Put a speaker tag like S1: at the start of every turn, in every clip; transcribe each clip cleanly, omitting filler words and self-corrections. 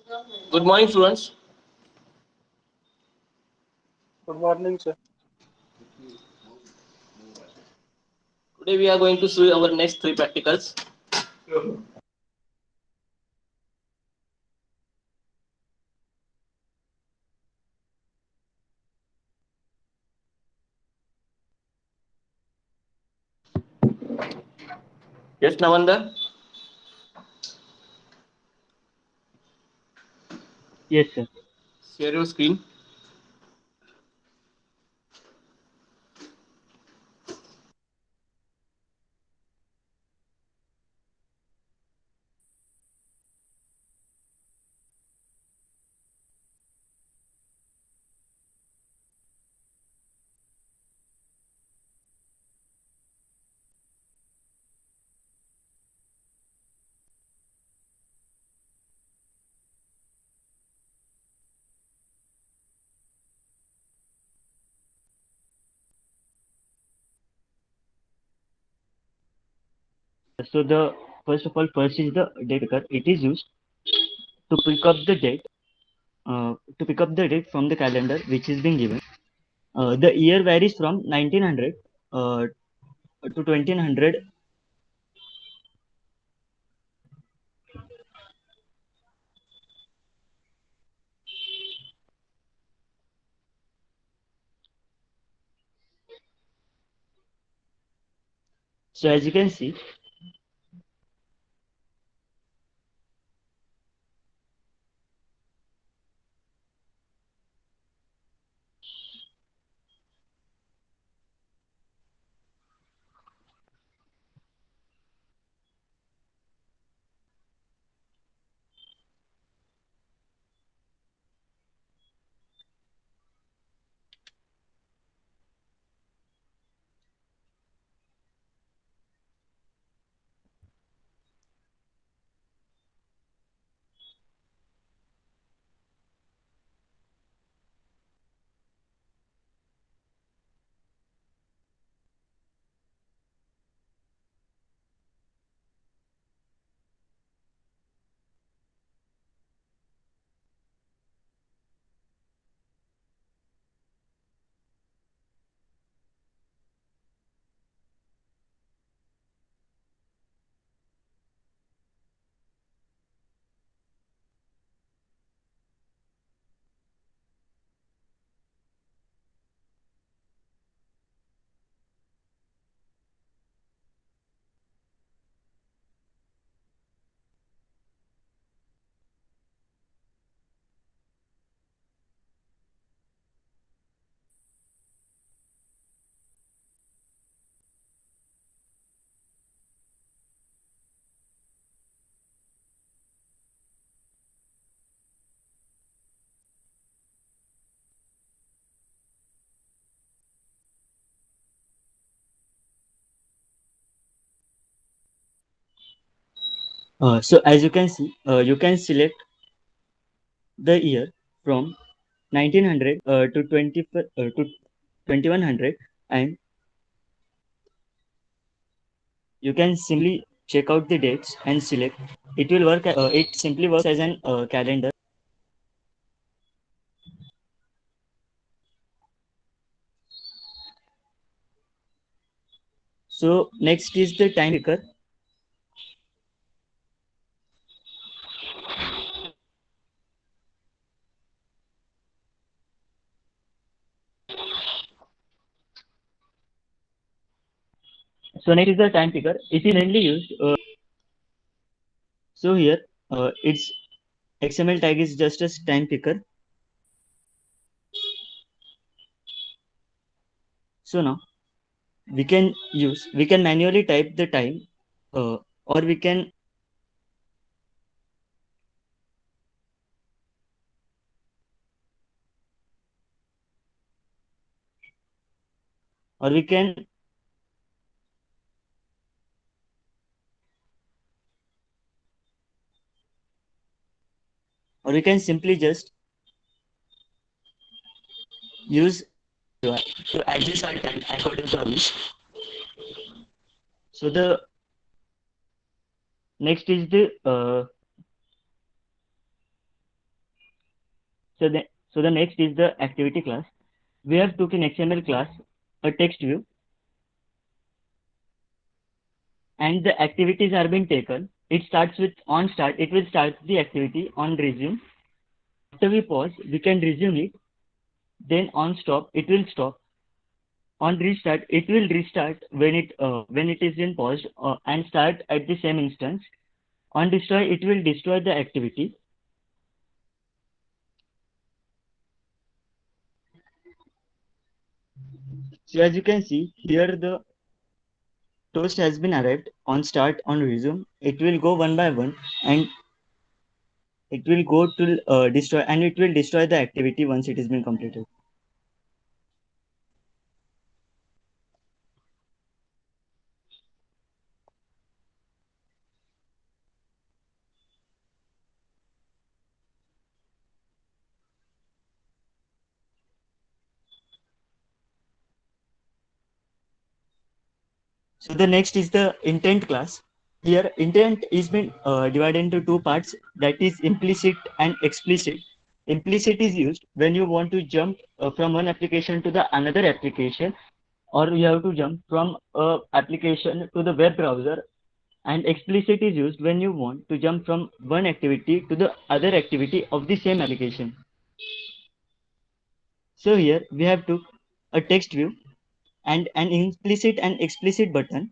S1: Good morning, students.
S2: Good morning, sir.
S1: Today we are going to see our next three practicals. Yes, Navanda.
S3: Yes, sir.
S1: Share your screen.
S3: So the first is the date picker. It is used to pick up the date, from the calendar which is being given. The year varies from 1900 to 2000. So as you can see, you can select the year from 1900 to 2100, and you can simply check out the dates and select. It will work. It simply works as an calendar. So next is the time picker. So next is the time picker. It is mainly used. So here, its XML tag is just a time picker. So now we can manually type the time, or we can or we can or we can simply just use to adjust our time according to our wish. So the next is the So the next is the activity class. We have took in XML class a text view, and the activities are being taken. It starts with on start. It will start the activity on resume. After we pause, we can resume it. Then on stop, it will stop. On restart, it will restart when it is in paused and start at the same instance. On destroy, it will destroy the activity. So as you can see here, the toast has been arrived on start on resume. It will go one by one and it will go to destroy, and it will destroy the activity once it has been completed. So the next is the intent class. Here intent is been divided into two parts, that is implicit and explicit. Implicit is used when you want to jump from one application to the another application, or you have to jump from a application to the web browser. And explicit is used when you want to jump from one activity to the other activity of the same application. So here we have took a text view and an implicit and explicit button.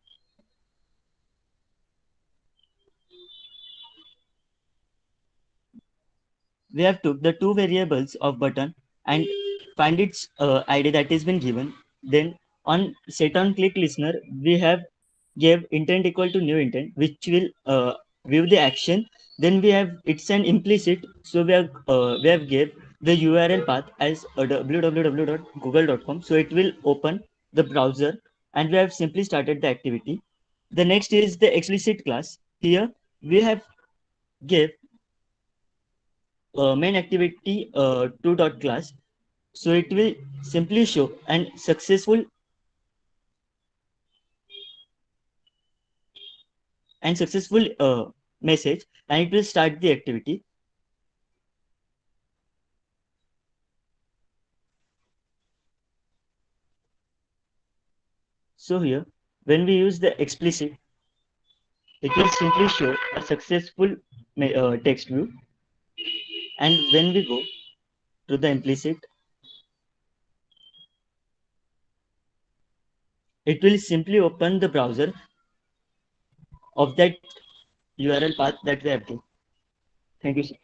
S3: We have took the two variables of button and find its ID that has been given. Then on set on click listener, we have gave intent equal to new intent, which will view the action. Then we have it's an implicit, so we have gave the URL path as www.google.com, so it will open the browser, and we have simply started the activity. The next is the explicit class. Here we have gave main activity to dot class, so it will simply show an successful message, and it will start the activity. So here, when we use the explicit, it will simply show a successful text view. And when we go to the implicit, it will simply open the browser of that URL path that we have given. Thank you, sir.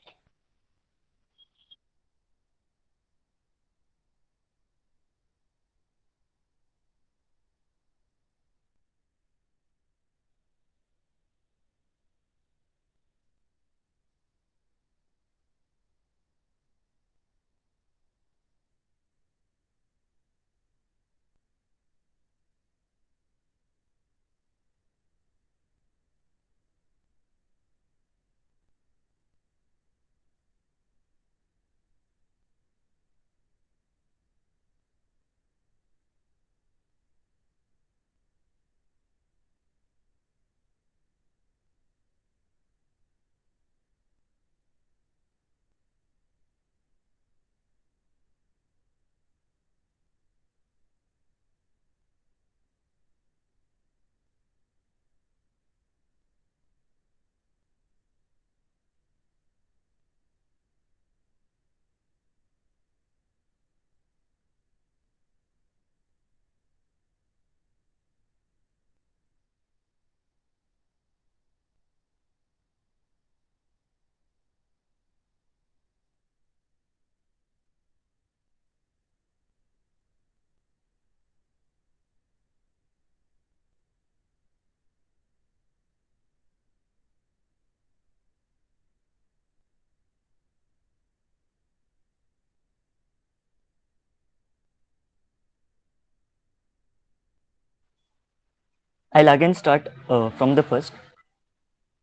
S3: I'll again start from the first.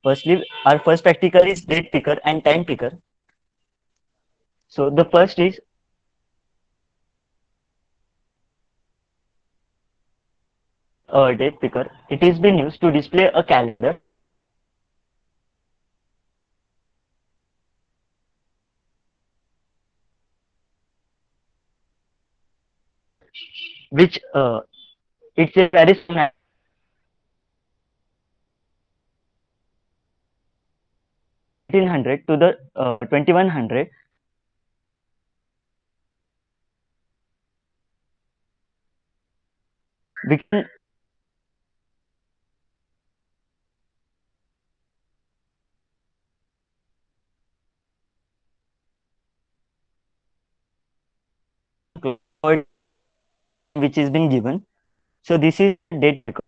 S3: Firstly, our first practical is date picker and time picker. So the first is date picker. It is been used to display a calendar. which it's a very soon 1800 to the 2100. We can code which has been given. So this is date record.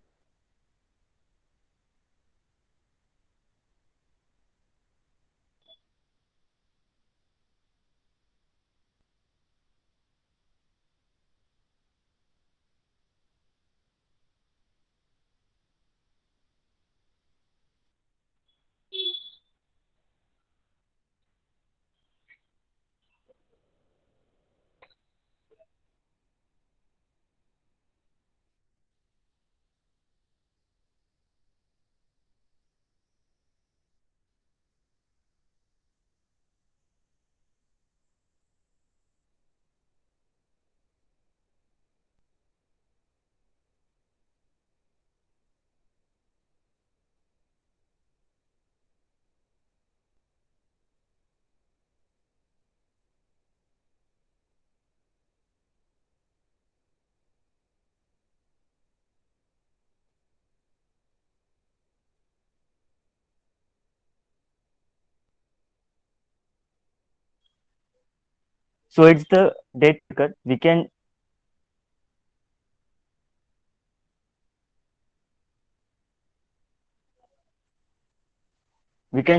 S3: So it's the date record. We can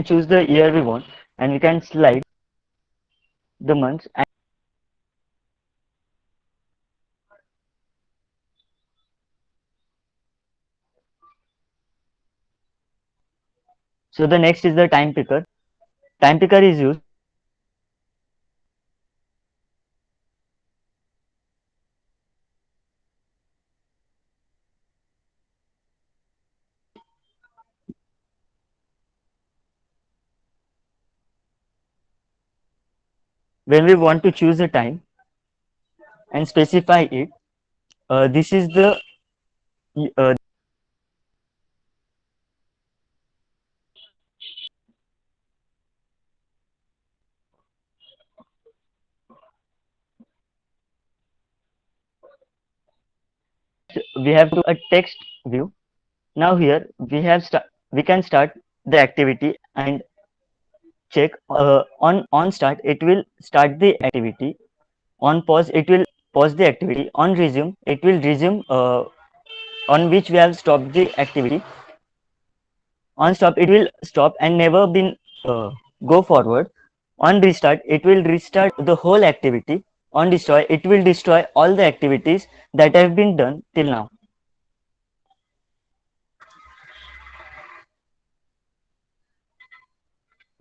S3: choose the year we want, and we can slide the months. And so the next is the time picker. Time picker is used when we want to choose a time and specify it. This is the uh, we have to a text view. Now here we can start the activity and check on start it will start the activity, on pause it will pause the activity, on resume it will resume on which we have stopped the activity, on stop it will stop and never been go forward, on restart it will restart the whole activity, on destroy it will destroy all the activities that have been done till now.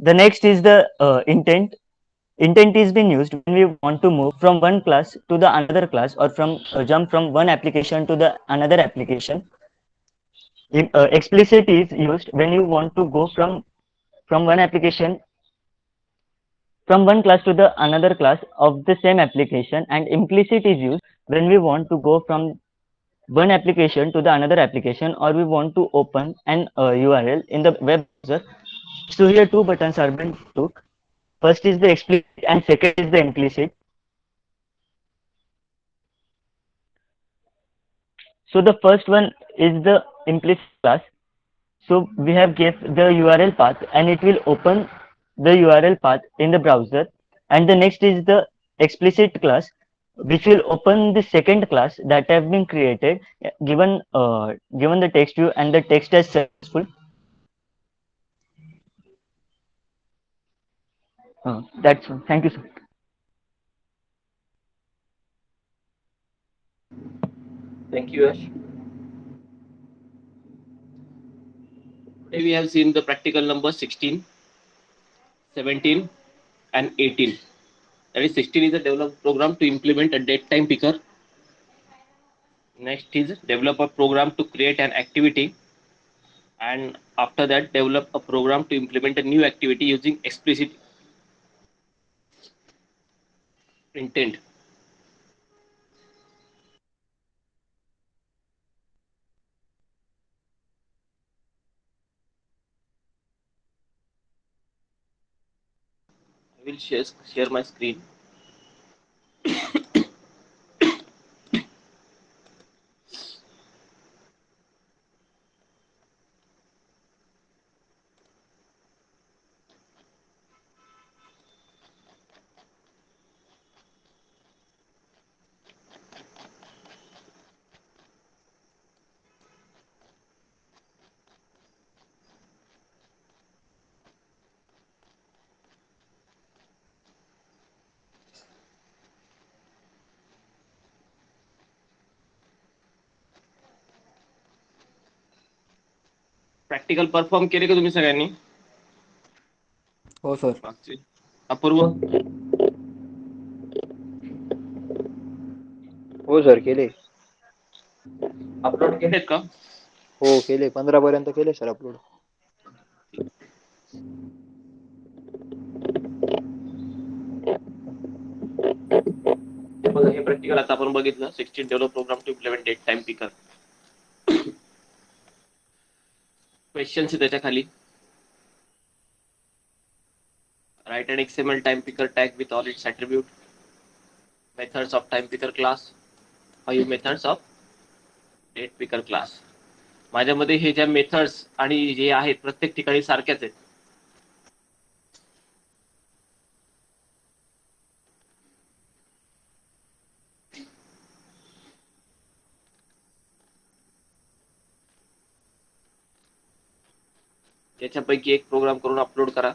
S3: The next is the intent. Intent is being used when we want to move from one class to the another class, or from jump from one application to the another application. Explicit is used when you want to go from one application, from one class to the another class of the same application, and implicit is used when we want to go from one application to the another application, or we want to open an URL in the web browser. So here two buttons are being took. First is the explicit and second is the implicit. So the first one is the implicit class. So we have gave the URL path and it will open the URL path in the browser. And the next is the explicit class, which will open the second class that have been created, given the text view and the text as successful. That's all. Thank you, sir.
S1: Thank you, Yash. Today we have seen the practical numbers 16, 17, and 18. That is 16 is a develop program to implement a date time picker. Next is develop a program to create an activity. And after that, develop a program to implement a new activity using explicit intent. will share my screen. Practical perform केले का तुम्ही सगळ्यांनी?
S4: हो sir.
S1: मागचे अपूर्व
S4: हो sir, केले.
S1: Upload केलेत का?
S4: हो केले, 15 पर्यंत केले सर अपलोड.
S1: बघा हे प्रॅक्टिकल आता आपण बघितलं 16 develop program to implement date time picker. Questions त्याच्या खाली. Write an XML time picker tag with all its attribute. Methods of time picker class. 5 methods of date picker class. माझ्यामध्ये हे ज्या methods आणि जे आहेत प्रत्येक ठिकाणी सारख्याच आहेत. त्याच्यापैकी एक प्रोग्राम करून अपलोड करा.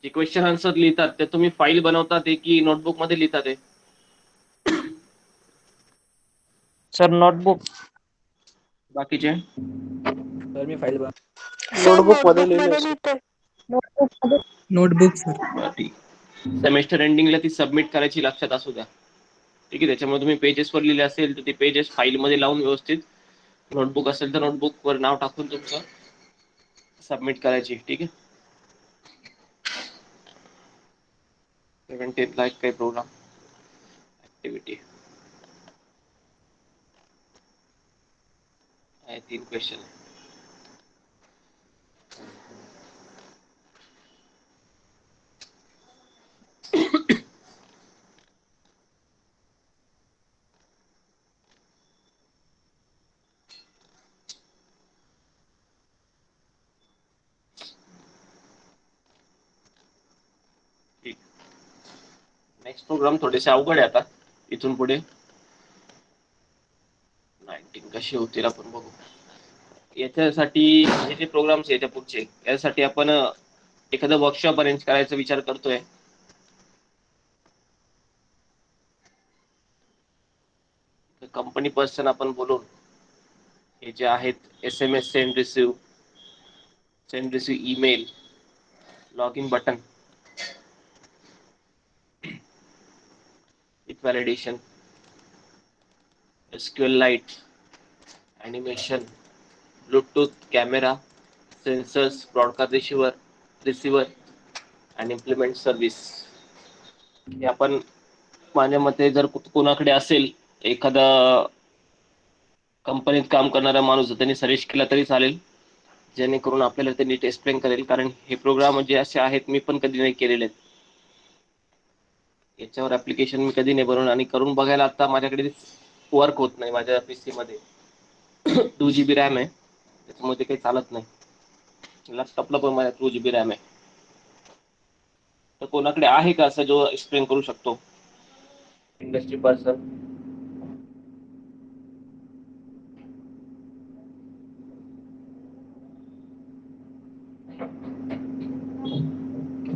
S1: जे क्वेश्चन आन्सर लिहितात ते तुम्ही फाईल बनवता ते की नोटबुक मध्ये लिहिता ते?
S2: Sir notebook.
S1: बाकीचे
S4: सर मी फाईल
S2: नोटबुक मध्ये लिहिले.
S5: Notebook sir.
S1: बरं, ठीक. सेमेस्टर एंडिंगला ती सबमिट करायची, लक्षात असू द्या. ठीक आहे. त्याच्यामुळे तुम्ही पेजेसवर लिहिले असेल तर ते पेजेस फाईलमध्ये लावून व्यवस्थित, नोटबुक असेल तर नोटबुकवर नाव टाकून तुमचं सबमिट करायची. ठीक आहे. 17 ला एक काही प्रोग्राम ऍक्टिव्हिटी आहे, 3 क्वेश्चन आहे. नेक्स्ट प्रोग्राम थोडेसे अवघड आहे आता इथून पुढे. 19 कसे होतील आपण बघू. याच्यासाठी हे जे प्रोग्राम्स याच्या पुढचे, यासाठी आपण एखादं वर्कशॉप अरेंज करायचा विचार करतोय. कंपनी पर्सन आपण बोलून हे जे आहेत SMS send receive email, log in button, with validation, SQLite, animation, Bluetooth, camera, sensors, broadcast receiver आणि इम्प्लिमेंट सर्व्हिस. हे आपण, माझ्या मते जर कोणाकडे असेल एखादा कंपनीत काम करणारा माणूस, त्यांनी सजेस्ट केला तरी चालेल, जेणेकरून आपल्याला त्यांनी एक्सप्लेन करेल. कारण हे प्रोग्राम जे असे आहेत मी पण कधी नाही केलेले आहेत. याच्यावर ऍप्लिकेशन मी कधी नाही बनवलं आणि करून बघायला आता माझ्याकडे वर्क होत नाही. माझ्या PC मध्ये 2 GB रॅम आहे, त्याच्यामध्ये काही चालत नाही. लॅपटॉपला पण माझ्या 2 GB रॅम आहे. तर कोणाकडे आहे का असं जो एक्सप्लेन करू शकतो, इंडस्ट्री पर्सन?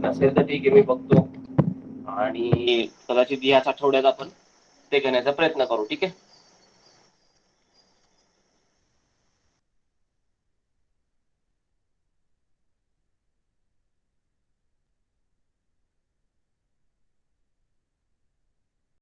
S1: असेल तर ठीक आहे, मी बघतो आणि कदाचित याच आठवड्यात आपण ते घेण्याचा प्रयत्न करू. ठीक आहे.